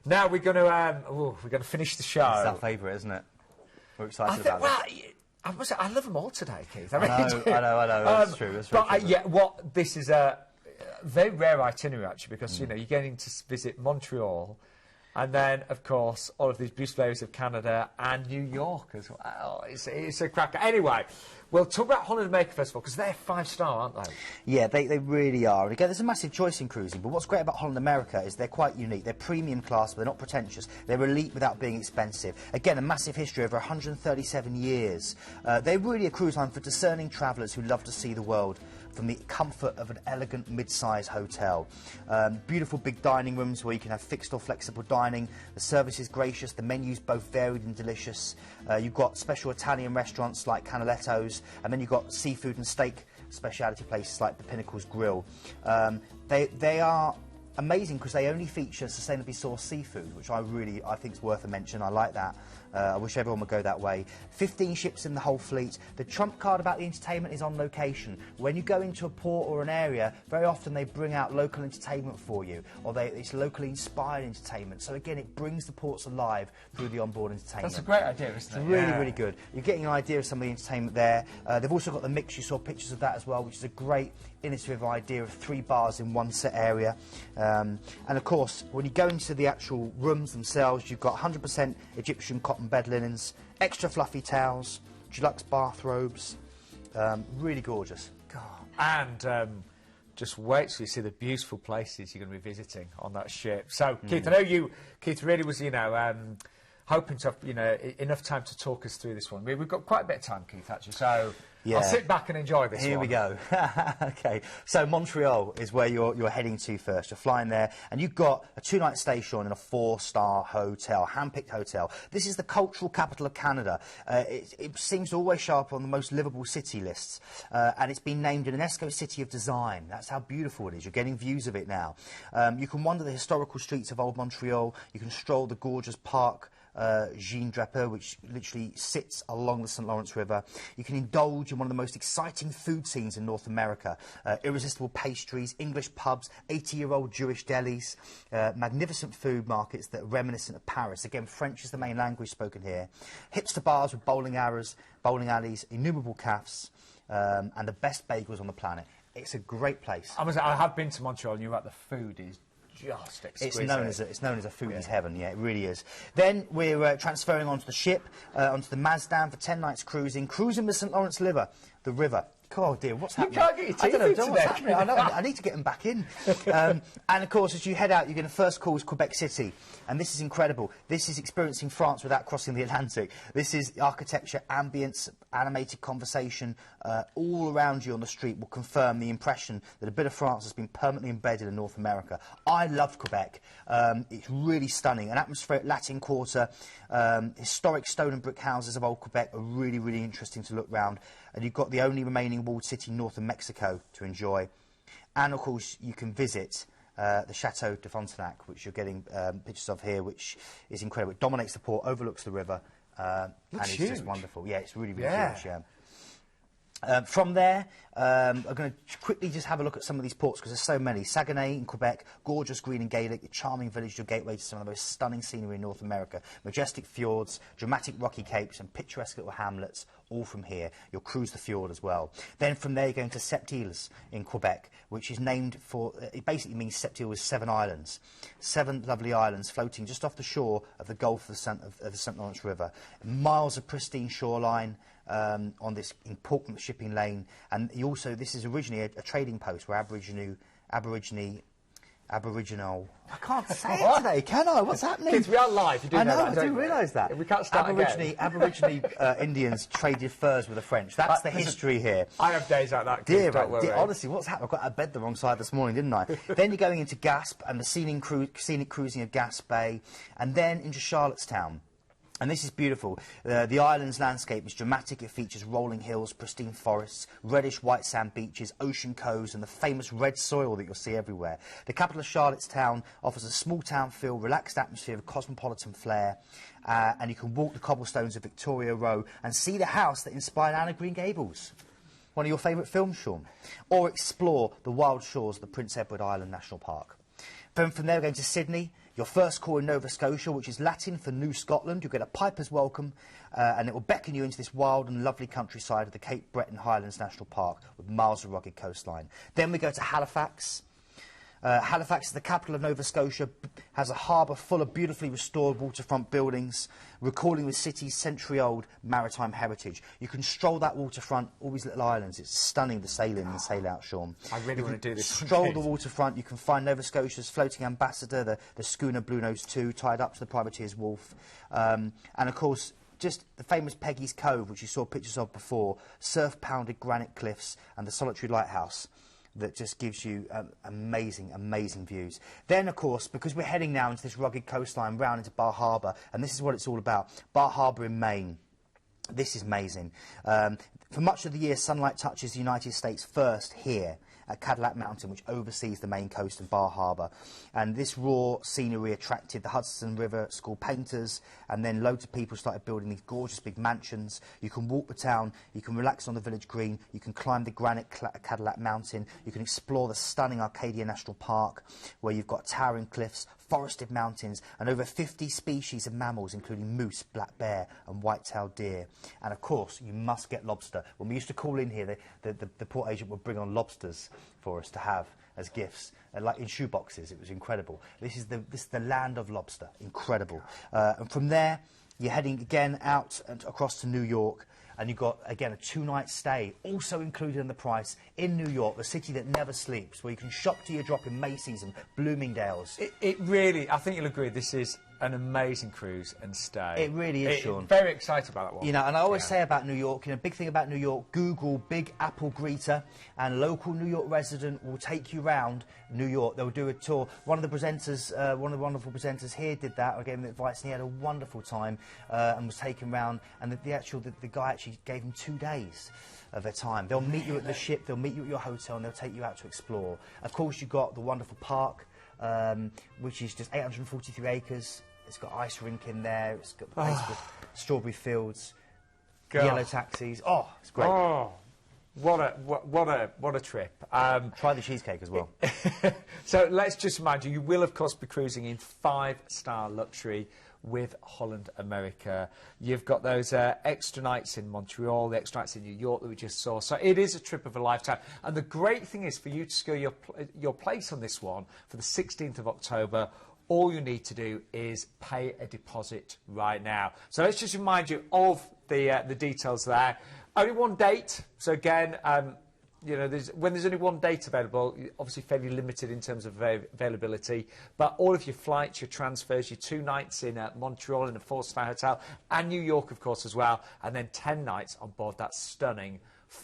Now we're going to finish the show. It's our favourite, isn't it? We're excited about it. I love them all today, Keith. I know. That's true. That's very true. Yeah, this is a very rare itinerary, actually, because, you know, you're getting to visit Montreal, and then, of course, all of these beautiful areas of Canada and New York as well. It's a cracker. Anyway, we'll talk about Holland America first of all, because they're 5-star, aren't they? Yeah, they really are. And again, there's a massive choice in cruising, but what's great about Holland America is they're quite unique. They're premium class, but they're not pretentious. They're elite without being expensive. Again, a massive history over 137 years. They're really a cruise line for discerning travellers who love to see the world from the comfort of an elegant mid-size hotel. Beautiful big dining rooms where you can have fixed or flexible dining. The service is gracious, the menu's both varied and delicious. You've got special Italian restaurants like Canaletto's, and then you've got seafood and steak speciality places like the Pinnacles Grill. They are amazing because they only feature sustainably sourced seafood, which I think is worth a mention. I like that. I wish everyone would go that way. 15 ships in the whole fleet. The trump card about the entertainment is on location. When you go into a port or an area, very often they bring out local entertainment for you, or it's locally inspired entertainment. So again, it brings the ports alive through the onboard entertainment. That's a great idea, isn't it? It's really, really good. You're getting an idea of some of the entertainment there. They've also got the mix. You saw pictures of that as well, which is a great innovative idea of 3 bars in one set area. And of course, when you go into the actual rooms themselves, you've got 100% Egyptian cotton bed linens, extra fluffy towels, deluxe bathrobes. Really gorgeous. God. And just wait till you see the beautiful places you're going to be visiting on that ship. So, Keith, I know Keith really was, you know, hoping to have, you know, enough time to talk us through this one. We've got quite a bit of time, Keith, actually, so yeah. I'll sit back and enjoy this Here one. we go. OK, so Montreal is where you're heading to first. You're flying there, and you've got a 2-night stay, Sean, in a 4-star hotel, hand-picked hotel. This is the cultural capital of Canada. It seems to always show up on the most livable city lists, and it's been named an UNESCO City of Design. That's how beautiful it is. You're getting views of it now. You can wander the historical streets of Old Montreal. You can stroll the gorgeous park Jean Drapeau, which literally sits along the St. Lawrence River. You can indulge in one of the most exciting food scenes in North America. Irresistible pastries, English pubs, 80-year-old Jewish delis, magnificent food markets that are reminiscent of Paris. Again, French is the main language spoken here. Hipster bars with bowling alleys, innumerable cafes, and the best bagels on the planet. It's a great place. I have been to Montreal, and you're right, the food is just exquisite. It's known as a foodie's heaven, yeah, it really is. Then we're transferring onto the ship, onto the Maasdam for 10 nights cruising the St. Lawrence River, the river. Oh dear, what's happening? You can't get your teeth I don't know what's today. happening. I know, I need to get them back in. And of course, as you head out, you're going to first call Quebec City, and this is incredible. This is experiencing France without crossing the Atlantic. This is architecture, ambience, animated conversation, all around you on the street will confirm the impression that a bit of France has been permanently embedded in North America. I love Quebec. It's really stunning. An atmospheric Latin Quarter, historic stone and brick houses of old Quebec are really, really interesting to look round. And you've got the only remaining walled city north of Mexico to enjoy. And, of course, you can visit the Chateau de Frontenac, which you're getting pictures of here, which is incredible. It dominates the port, overlooks the river, and it's just wonderful. Yeah, it's really, really huge, yeah. From there, I'm going to quickly just have a look at some of these ports because there's so many. Saguenay in Quebec, gorgeous green and Gaelic, a charming village, your gateway to some of the most stunning scenery in North America. Majestic fjords, dramatic rocky capes and picturesque little hamlets, all from here. You'll cruise the fjord as well. Then from there you're going to Sept-Îles in Quebec, which is named for, it basically means Sept-Îles is 7 islands. 7 lovely islands floating just off the shore of the Gulf of the St. Lawrence River. Miles of pristine shoreline, on this important shipping lane, and this is originally a trading post where Aboriginal. I can't say it today, can I? What's happening? Kids, we are live. You do know that, I do realise that. We can't start again. Aborigine Indians traded furs with the French. That's the history here. I have days like that. Dear, honestly, what's happened? I got out of bed the wrong side this morning, didn't I? Then you're going into Gaspe and the scenic cruising of Gaspe Bay, and then into Charlottetown. And this is beautiful. The island's landscape is dramatic. It features rolling hills, pristine forests, reddish white sand beaches, ocean coves, and the famous red soil that you'll see everywhere. The capital of Charlottetown offers a small town feel, relaxed atmosphere of cosmopolitan flair, and you can walk the cobblestones of Victoria Row and see the house that inspired Anne of Green Gables, one of your favourite films, Sean, or explore the wild shores of the Prince Edward Island National Park. From there, we're going to Sydney. Your first call in Nova Scotia, which is Latin for New Scotland. You'll get a piper's welcome, and it will beckon you into this wild and lovely countryside of the Cape Breton Highlands National Park with miles of rugged coastline. Then we go to Halifax. Halifax is the capital of Nova Scotia, has a harbour full of beautifully restored waterfront buildings, recalling the city's century-old maritime heritage. You can stroll that waterfront, all these little islands. It's stunning, the sail in and sail out, Sean. I really want to do this. Stroll the waterfront. You can find Nova Scotia's floating ambassador, the schooner Blue Nose 2, tied up to the privateer's wharf. And, of course, just the famous Peggy's Cove, which you saw pictures of before, surf-pounded granite cliffs and the solitary lighthouse that just gives you amazing, amazing views. Then, of course, because we're heading now into this rugged coastline round into Bar Harbour, and this is what it's all about, Bar Harbour in Maine. This is amazing. For much of the year, sunlight touches the United States first here at Cadillac Mountain, which oversees the main coast of Bar Harbour. And this raw scenery attracted the Hudson River School painters, and then loads of people started building these gorgeous big mansions. You can walk the town, you can relax on the village green, you can climb the granite Cadillac Mountain, you can explore the stunning Arcadia National Park, where you've got towering cliffs, forested mountains, and over 50 species of mammals, including moose, black bear, and white-tailed deer. And of course, you must get lobster. When we used to call in here, the port agent would bring on lobsters for us to have as gifts, like in shoe boxes. It was incredible. This is the land of lobster. Incredible. And from there, you're heading again out and across to New York. And you've got, again, a 2-night stay, also included in the price, in New York, the city that never sleeps, where you can shop till you drop in Macy's and Bloomingdale's. It really, I think you'll agree, this is an amazing cruise and stay. It really is, Sean. Very excited about that one. You know, and I always say about New York, you know, big thing about New York, Google Big Apple Greeter, and a local New York resident will take you round New York. They'll do a tour. One of the presenters, one of the wonderful presenters here did that. I gave him advice, and he had a wonderful time and was taken round. And the guy actually gave him 2 days of their time. They'll meet you at the ship, they'll meet you at your hotel, and they'll take you out to explore. Of course, you've got the wonderful park, which is just 843 acres. It's got ice rink in there. It's got strawberry fields, yellow taxis. Oh, it's great. Oh, what a trip. Try the cheesecake as well. So let's just remind you, you will of course be cruising in 5-star luxury with Holland America. You've got those extra nights in Montreal, the extra nights in New York that we just saw. So it is a trip of a lifetime. And the great thing is, for you to secure your place on this one for the 16th of October, all you need to do is pay a deposit right now. So let's just remind you of the details there. Only one date. So again, you know, when there's only one date available, obviously fairly limited in terms of availability. But all of your flights, your transfers, your 2 nights in Montreal in a 4-star hotel, and New York, of course, as well, and then 10 nights on board that stunning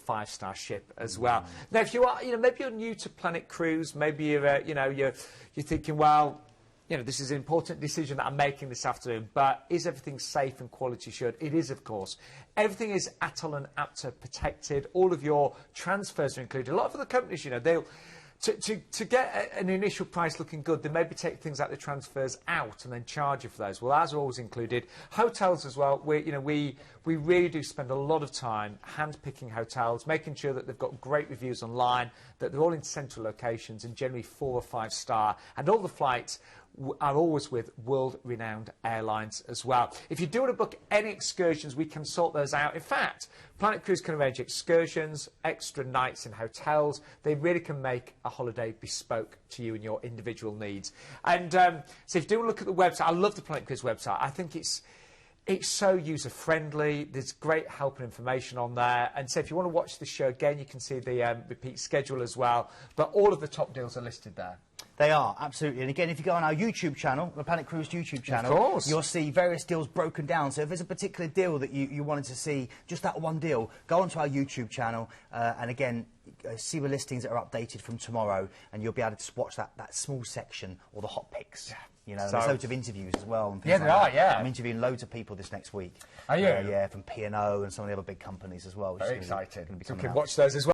5-star ship as well. Now, if you are, you know, maybe you're new to Planet Cruise, maybe you're, you know, you're thinking, well, you know, this is an important decision that I'm making this afternoon, but is everything safe and quality assured? It is, of course. Everything is ATOL and APTA protected. All of your transfers are included. A lot of other companies, you know, they'll to get an initial price looking good, they maybe take things like the transfers out and then charge you for those. Well, ours are always included. Hotels as well. We really do spend a lot of time hand-picking hotels, making sure that they've got great reviews online, that they're all in central locations and generally 4 or 5-star. And all the flights are always with world-renowned airlines as well. If you do want to book any excursions, we can sort those out. In fact, Planet Cruise can arrange excursions, extra nights in hotels. They really can make a holiday bespoke to you and your individual needs. And so if you do want to look at the website, I love the Planet Cruise website. I think it's so user-friendly. There's great help and information on there. And so if you want to watch the show again, you can see the repeat schedule as well. But all of the top deals are listed there. They are, absolutely. And again, if you go on our YouTube channel, the Planet Cruise YouTube channel, you'll see various deals broken down. So if there's a particular deal that you wanted to see, just that one deal, go onto our YouTube channel and again, see the listings that are updated from tomorrow, and you'll be able to watch that small section, or the hot picks. Yeah. You know, there's loads of interviews as well. And yeah, there are, yeah. I'm interviewing loads of people this next week. Are you? Yeah, from P&O and some of the other big companies as well. Very exciting. So you can watch those as well.